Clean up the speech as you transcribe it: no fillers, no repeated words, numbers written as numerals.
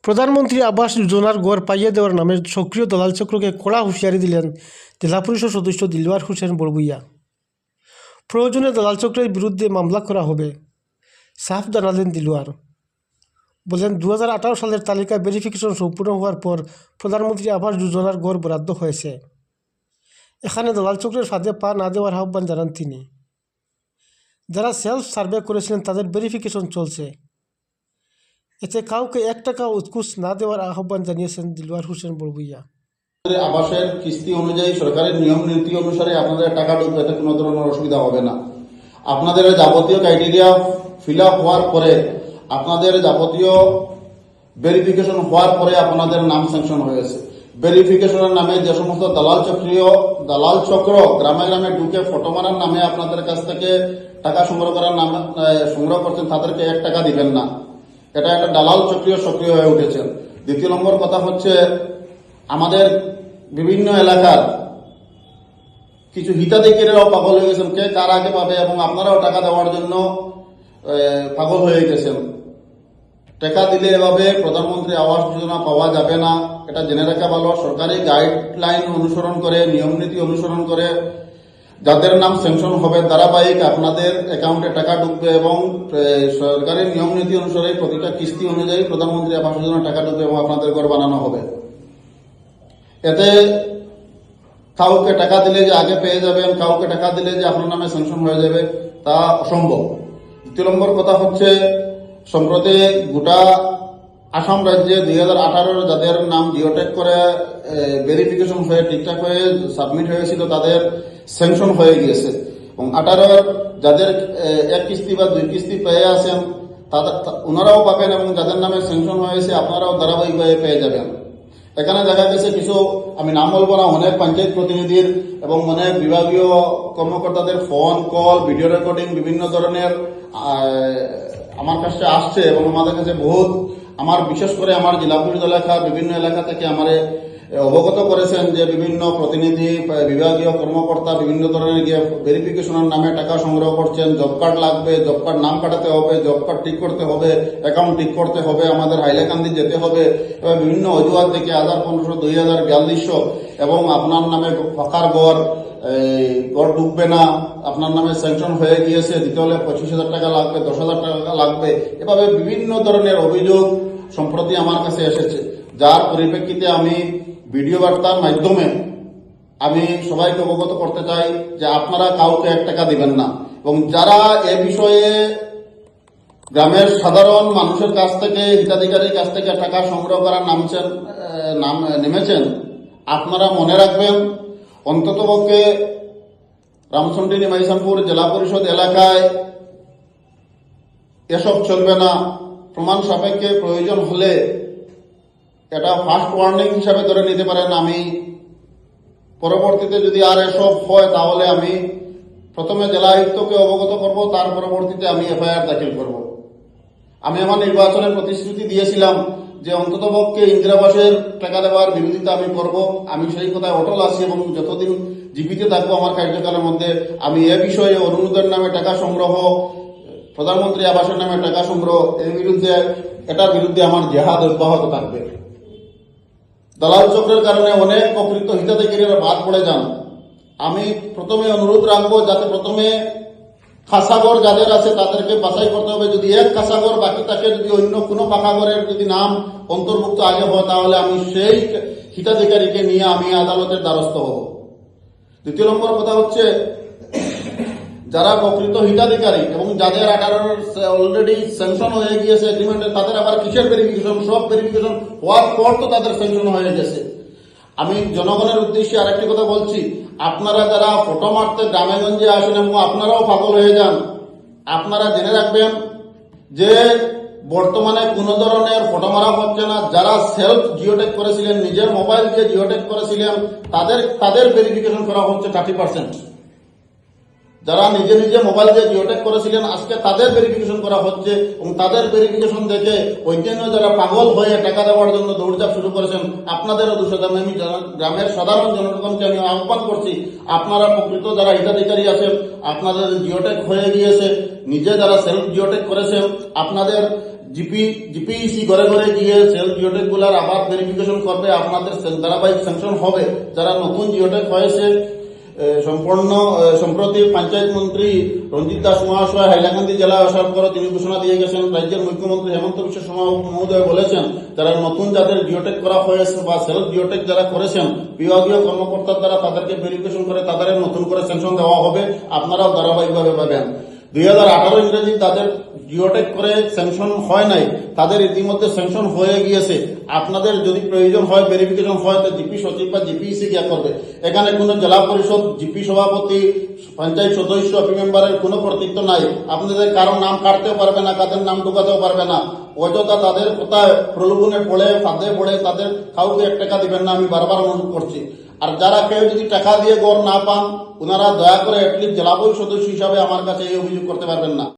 প্রধানমন্ত্রী আবাস যোজনার গড় পাইয়ে দেওয়ার নামে সক্রিয় দালাল চক্রকে কড়া হুঁশিয়ারি দিলেন জেলা পরিষদ সদস্য দিলওয়ার হোসেন বড়ভূইয়া। প্রয়োজনে দালাল চক্রের বিরুদ্ধে মামলা করা হবে সাফ জানালেন দিলওয়ার। বলেন 2018 সালের তালিকা ভেরিফিকেশন সম্পূর্ণ হওয়ার পর প্রধানমন্ত্রী আবাস যোজনার গড় বরাদ্দ হয়েছে। এখানে দালাল চক্রের ফাঁদে পা না দেওয়ার আহ্বান জানান তিনি। যারা সেলফ সার্ভে করেছিলেন তাদের ভেরিফিকেশন চলছে, এতে কাউকে 1 টাকা উৎকুচ না দেওয়ার আহ্বান জানিয়েছেন দিলওয়ার হোসেন বড়ভূইয়া। আবাসের কিস্তি অনুযায়ী সরকারের নিয়ম নীতি অনুসারে আপনাদের টাকা ঢুকবে, এতে কোনো ধরনের অসুবিধা হবে না। আপনাদের যাবতীয় ক্রাইটেরিয়া ফিল আপ হওয়ার পরে, আপনাদের যাবতীয় ভেরিফিকেশন হওয়ার পরে আপনাদের নাম স্যাংশন হয়েছে। ভেরিফিকেশনের নামে যে সমস্ত দালাল চক্র গ্রামে গ্রামে ঢুকে ফটো মারার নামে আপনাদের কাছ থেকে টাকা সংগ্রহ করছেন, তাদেরকে 1 টাকা দিবেন না। এটা একটা দালাল চক্রীয় সক্রিয় হয়ে উঠেছেন। দ্বিতীয় নম্বর কথা হচ্ছে, আমাদের বিভিন্ন এলাকার কিছু হিতাধিকারীরাও পাগল হয়ে গেছেন, কে কার আগে পাবে, এবং আপনারাও টাকা দেওয়ার জন্য পাগল হয়ে গেছেন। টাকা দিলে এভাবে প্রধানমন্ত্রী আবাস যোজনা পাওয়া যাবে না, এটা জেনে রাখা ভালো। সরকারি গাইডলাইন অনুসরণ করে, নিয়ম নীতি অনুসরণ করে যাদের নাম স্যাংশন হবে ধারাবাহিক আপনাদের অ্যাকাউন্টে টাকা ঢুকবে, এবং সরকারি নিয়ম নীতি অনুসারে প্রতিটা কিস্তি অনুযায়ী প্রধানমন্ত্রী আবাস যোজনা টাকা ঢুকবে এবং আপনাদের ঘর বানানো হবে। এতে কাউকে টাকা দিলে যে আগে পেয়ে যাবেন, কাউকে টাকা দিলে যে আপনার নামে স্যাংশন হয়ে যাবে, তা অসম্ভব। দ্বিতীয় নম্বর কথা হচ্ছে, সম্প্রতি গোটা আসাম রাজ্যে 2018 যাদের নাম জিওটেক করে ভেরিফিকেশন হয়ে ঠিকঠাক হয়ে সাবমিট হয়েছিল, তাদের স্যাংশন হয়ে গিয়েছে। এবং 18 যাদের 1 কিস্তি বা 2 কিস্তি পেয়ে আছেন, ওনারাও পাবেন, এবং যাদের নামে স্যাংশন হয়েছে আপনারাও ধারাবাহিকভাবে পেয়ে যাবেন। এখানে দেখা গেছে কিছু, আমি নাম বলবো না, অনেক পঞ্চায়েত প্রতিনিধির এবং অনেক বিভাগীয় কর্মকর্তাদের ফোন কল, ভিডিও রেকর্ডিং বিভিন্ন ধরনের আমার কাছে আসছে, এবং আমাদের কাছে আমার বিশেষ করে আমার জেলা পরিষদ এলাকা বিভিন্ন এলাকা থেকে আমারে অবগত করেছেন যে বিভিন্ন প্রতিনিধি, বিভাগীয় কর্মকর্তা বিভিন্ন ধরনের গিয়ে ভেরিফিকেশনের নামে টাকা সংগ্রহ করছেন। জব কার্ড লাগবে, জব কার্ড নাম কাটাতে হবে, জব কার্ড ঠিক করতে হবে, অ্যাকাউন্ট ঠিক করতে হবে, আমাদের হাইলাকান্দি যেতে হবে, এবার বিভিন্ন অজুহাত থেকে 1500, 2000, 4200, এবং আপনার নামে ফাঁকার গড় ঢুকবে না, আপনার নামে স্যাংশন হয়ে গিয়েছে, দিতে হলে 25,000 টাকা লাগবে, 10,000 টাকা লাগবে, এভাবে বিভিন্ন ধরনের অভিযোগ সম্প্রতি আমার কাছে এসেছে। যার পরিপ্রেক্ষিতে আমি ভিডিও বার্তার মাধ্যমে আমি সবাইকে অবগত করতে চাই যে আপনারা কাউকে 1 টাকা দিবেন না, এবং যারা এ বিষয়ে গ্রামের সাধারণ মানুষের কাছ থেকে, হিতাধিকারীর কাছ থেকে টাকা সংগ্রহ করার নেমেছেন, আপনারা মনে রাখবেন, অন্ততপক্ষে রামচন্ডী নিমাইশানপুর জেলা পরিষদ এলাকায় এসব চলবে না। প্রমাণ সাপেক্ষে প্রয়োজন হলে এটা ফার্স্ট ওয়ার্নিং হিসাবে ধরে নিতে পারেন। আমি পরবর্তীতে যদি আর এসব হয়, তাহলে আমি প্রথমে জেলা আয়ুক্তকে অবগত করব, তার পরবর্তীতে আমি এফআইআর দাখিল করব। আমি আমার নির্বাচনের প্রতিশ্রুতি দিয়েছিলাম যে অন্ততপক্ষে ইন্দিরাবাসের টাকা দেওয়ার বিরোধিতা আমি করব। আমি সেই কথায় অটল আছি, এবং যতদিন জীবিত থাকবো আমার কার্যকালের মধ্যে আমি এ বিষয়ে অরুণোদয়ের নামে টাকা সংগ্রহ, প্রধানমন্ত্রী আবাসের নামে টাকা সংগ্রহ, এটার বিরুদ্ধে আমার জেহাদ অব্যাহত থাকবে। দালাল চক্রের কারণে অনেক প্রকৃত হিতাধিকারীরা বাদ পড়ে যান। আমি প্রথমে অনুরোধ রাখবো, যাতে প্রথমে খাসাগর যাদের আছে তাদেরকে বাছাই করতে হবে। যদি 1 খাসাগর বাকি থাকে, যদি অন্য কোনো পাকাগরের যদি নাম অন্তর্ভুক্ত আগে হয়, তাহলে আমি সেই হিতাধিকারীকে নিয়ে আমি আদালতের দ্বারস্থ হব। দ্বিতীয় নম্বর কথা হচ্ছে, যারা প্রকৃত হিতাধিকারী এবং যাদের 18 অলরেডি স্যাংশন হয়ে গিয়েছে এগ্রিমেন্টে, তাদের আবার কিসের ভেরিফিকেশন? সব ভেরিফিকেশন হওয়ার পর তো তাদের স্যাংশন হয়ে গেছে। আমি জনগণের উদ্দেশ্যে আরেকটি কথা বলছি, আপনারা যারা ফটো মারতে গ্রামে গঞ্জে আসেন এবং আপনারাও পাগল হয়ে যান, আপনারা জেনে রাখবেন যে বর্তমানে কোনো ধরনের ফটো মারা হচ্ছে না। যারা সেলফ জিওটেক করেছিলেন, নিজের মোবাইল দিয়ে জিওটেক করেছিলেন, তাদের ভেরিফিকেশন করা হচ্ছে 30%। যারা নিজে নিজে মোবাইল দিয়ে জিওটেক করেছিলেন, আজকে তাদের ভেরিফিকেশন করা হচ্ছে, এবং তাদের ভেরিফিকেশন দেখে অন্যান্য যারা পাগল হয়ে টাকা দেওয়ার জন্য দৌড়ঝাঁপ শুরু করেছেন, আপনাদেরও দোষ। আমি গ্রামের সাধারণ জনগণকে আমি আহ্বান করছি, আপনারা প্রকৃত যারা হিতাধিকারী আছেন, আপনাদের জিওটেক হয়ে গিয়েছে, নিজে যারা সেলফ জিওটেক করেছেন, আপনাদের জিপিইসি ঘরে ঘরে গিয়ে সেল জিওটেক গুলার আবার ভেরিফিকেশন করবে, আপনাদের ধারাবাহিক স্যাংশন হবে। যারা নতুন জিওটেক হয়েছে, সম্প্রতি পঞ্চায়েত মন্ত্রী রঞ্জিত দাস মহাশয় হাইলাকান্দি জেলায় আসার পর তিনি ঘোষণা দিয়ে গেছেন, রাজ্যের মুখ্যমন্ত্রী হেমন্ত বিশ্ব শর্মা মহোদয় বলেছেন, যারা নতুন যাদের জিওটেক করা হয়েছে বা সেলফ জিওটেক যারা করেছেন, বিভাগীয় কর্মকর্তার দ্বারা তাদেরকে ভেরিফিকেশন করে তাদের নতুন করে স্যাংশন দেওয়া হবে, আপনারাও ধারাবাহিকভাবে পাবেন। 2018 ইংরেজি তাদের জিওটেক করে স্যাংশন হয় নাই, তাদের ইতিমধ্যে স্যাংশন হয়ে গিয়েছে। আপনাদের যদি প্রয়োজন হয় ভেরিফিকেশন হয় তো জিপি সচিব বা জিপিইসি গিয়া করবে। এখানে কোনো জেলা পরিষদ, জিপি সভাপতি, পঞ্চায়েত সদস্য, মেম্বারের কোনো কর্তৃত্ব নাই। আপনাদের কারো নাম কাটতেও পারবে না, কাদের নাম ঢুকাতেও পারবে না। অযথা তাদের কোথায় প্রলোভনে পড়ে ফাঁদে পড়ে তাদের কাউকে 1 টাকা দিবেন না, আমি বারবার অনুরোধ করছি। আর যারা কেউ যদি টাকা দিয়ে গড় না পান, ওনারা দয়া করে অ্যাটলিস্ট জেলা পরিষদ সদস্য হিসাবে আমার কাছে এই অভিযোগ করতে পারবেন না।